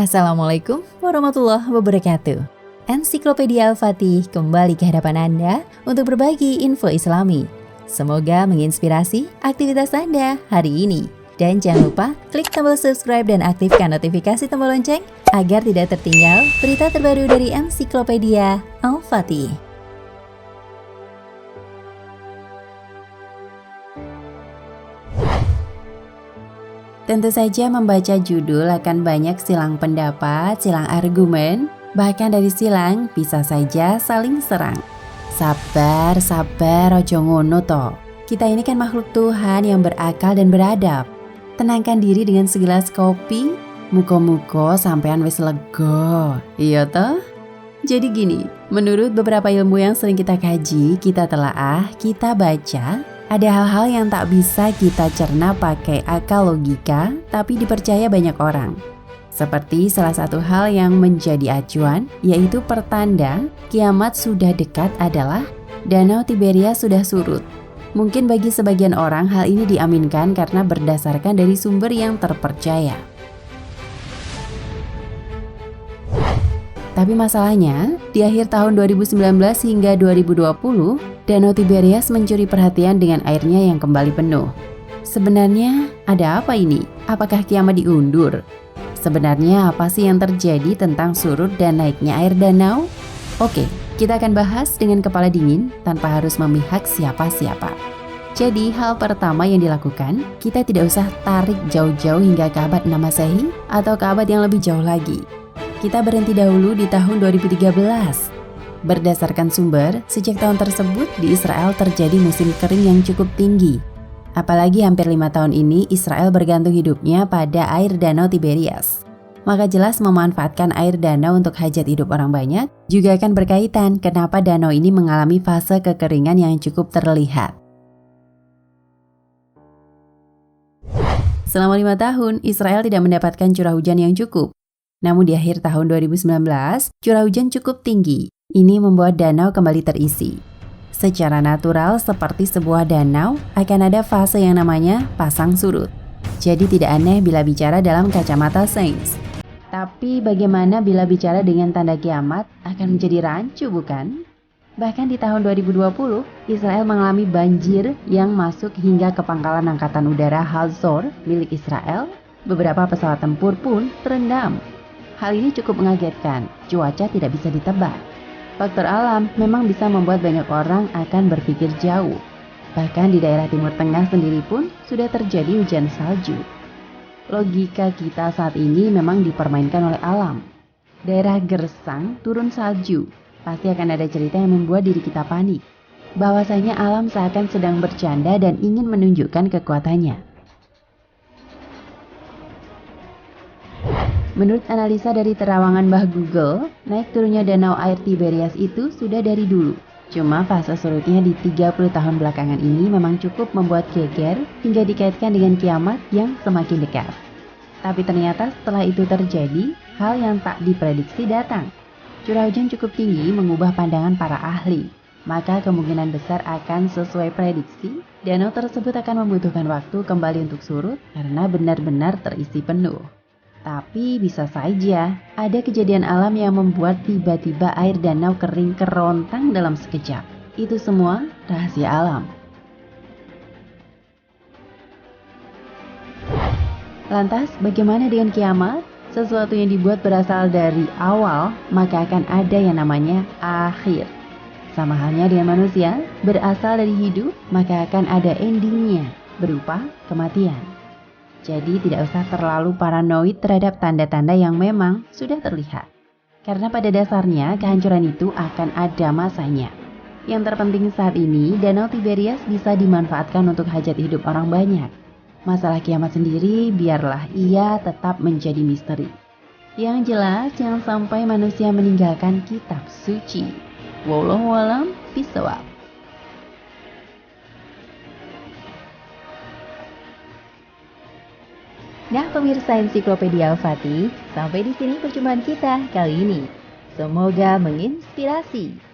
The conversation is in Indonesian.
Assalamualaikum warahmatullahi wabarakatuh. Ensiklopedia Al-Fatih kembali ke hadapan Anda untuk berbagi info Islami. Semoga menginspirasi aktivitas Anda hari ini. Dan jangan lupa klik tombol subscribe dan aktifkan notifikasi tombol lonceng agar tidak tertinggal berita terbaru dari Ensiklopedia Al-Fatih. Tentu saja membaca judul akan banyak silang pendapat, silang argumen, bahkan dari silang bisa saja saling serang. Sabar, ojo ngono toh. Kita ini kan makhluk Tuhan yang berakal dan beradab. Tenangkan diri dengan segelas kopi, muko-muko sampean wis lega. Iya toh? Jadi gini, menurut beberapa ilmu yang sering kita kaji, kita telaah, kita baca, ada hal-hal yang tak bisa kita cerna pakai akal logika, tapi dipercaya banyak orang. Seperti salah satu hal yang menjadi acuan, yaitu pertanda kiamat sudah dekat adalah Danau Tiberias sudah surut. Mungkin bagi sebagian orang hal ini diaminkan karena berdasarkan dari sumber yang terpercaya. Tapi masalahnya, di akhir tahun 2019 hingga 2020, Danau Tiberias mencuri perhatian dengan airnya yang kembali penuh. Sebenarnya ada apa ini? Apakah kiamat diundur? Sebenarnya apa sih yang terjadi tentang surut dan naiknya air danau? Oke, kita akan bahas dengan kepala dingin tanpa harus memihak siapa-siapa. Jadi hal pertama yang dilakukan, kita tidak usah tarik jauh-jauh hingga ke abad 6 Masehi atau ke abad yang lebih jauh lagi. Kita berhenti dahulu di tahun 2013. Berdasarkan sumber, sejak tahun tersebut di Israel terjadi musim kering yang cukup tinggi. Apalagi hampir 5 tahun ini Israel bergantung hidupnya pada air danau Tiberias. Maka jelas memanfaatkan air danau untuk hajat hidup orang banyak juga akan berkaitan kenapa danau ini mengalami fase kekeringan yang cukup terlihat. Selama 5 tahun, Israel tidak mendapatkan curah hujan yang cukup. Namun di akhir tahun 2019, curah hujan cukup tinggi. Ini membuat danau kembali terisi. Secara natural seperti sebuah danau akan ada fase yang namanya pasang surut. Jadi tidak aneh bila bicara dalam kacamata sains. Tapi bagaimana bila bicara dengan tanda kiamat akan menjadi rancu bukan? Bahkan di tahun 2020, Israel mengalami banjir yang masuk hingga ke pangkalan angkatan udara Hazor milik Israel. Beberapa pesawat tempur pun terendam. Hal ini cukup mengagetkan, cuaca tidak bisa ditebak. Faktor alam memang bisa membuat banyak orang akan berpikir jauh. Bahkan di daerah Timur Tengah sendiri pun sudah terjadi hujan salju. Logika kita saat ini memang dipermainkan oleh alam. Daerah gersang turun salju, pasti akan ada cerita yang membuat diri kita panik. Bahwasanya alam seakan sedang bercanda dan ingin menunjukkan kekuatannya. Menurut analisa dari terawangan Mbah Google, naik turunnya danau air Tiberias itu sudah dari dulu. Cuma fase surutnya di 30 tahun belakangan ini memang cukup membuat geger hingga dikaitkan dengan kiamat yang semakin dekat. Tapi ternyata setelah itu terjadi, hal yang tak diprediksi datang. Curah hujan cukup tinggi mengubah pandangan para ahli. Maka kemungkinan besar akan sesuai prediksi, danau tersebut akan membutuhkan waktu kembali untuk surut karena benar-benar terisi penuh. Tapi bisa saja ada kejadian alam yang membuat tiba-tiba air danau kering kerontang dalam sekejap. Itu semua rahasia alam. Lantas bagaimana dengan kiamat? Sesuatu yang dibuat berasal dari awal, maka akan ada yang namanya akhir. Sama halnya dengan manusia, berasal dari hidup, maka akan ada endingnya, berupa kematian. Jadi tidak usah terlalu paranoid terhadap tanda-tanda yang memang sudah terlihat. Karena pada dasarnya kehancuran itu akan ada masanya. Yang terpenting saat ini, Danau Tiberias bisa dimanfaatkan untuk hajat hidup orang banyak. Masalah kiamat sendiri biarlah ia tetap menjadi misteri. Yang jelas jangan sampai manusia meninggalkan kitab suci. Wallahu a'lam bishawab. Nah pemirsa Ensiklopedia Al-Fatih, sampai di sini perjumpaan kita kali ini. Semoga menginspirasi.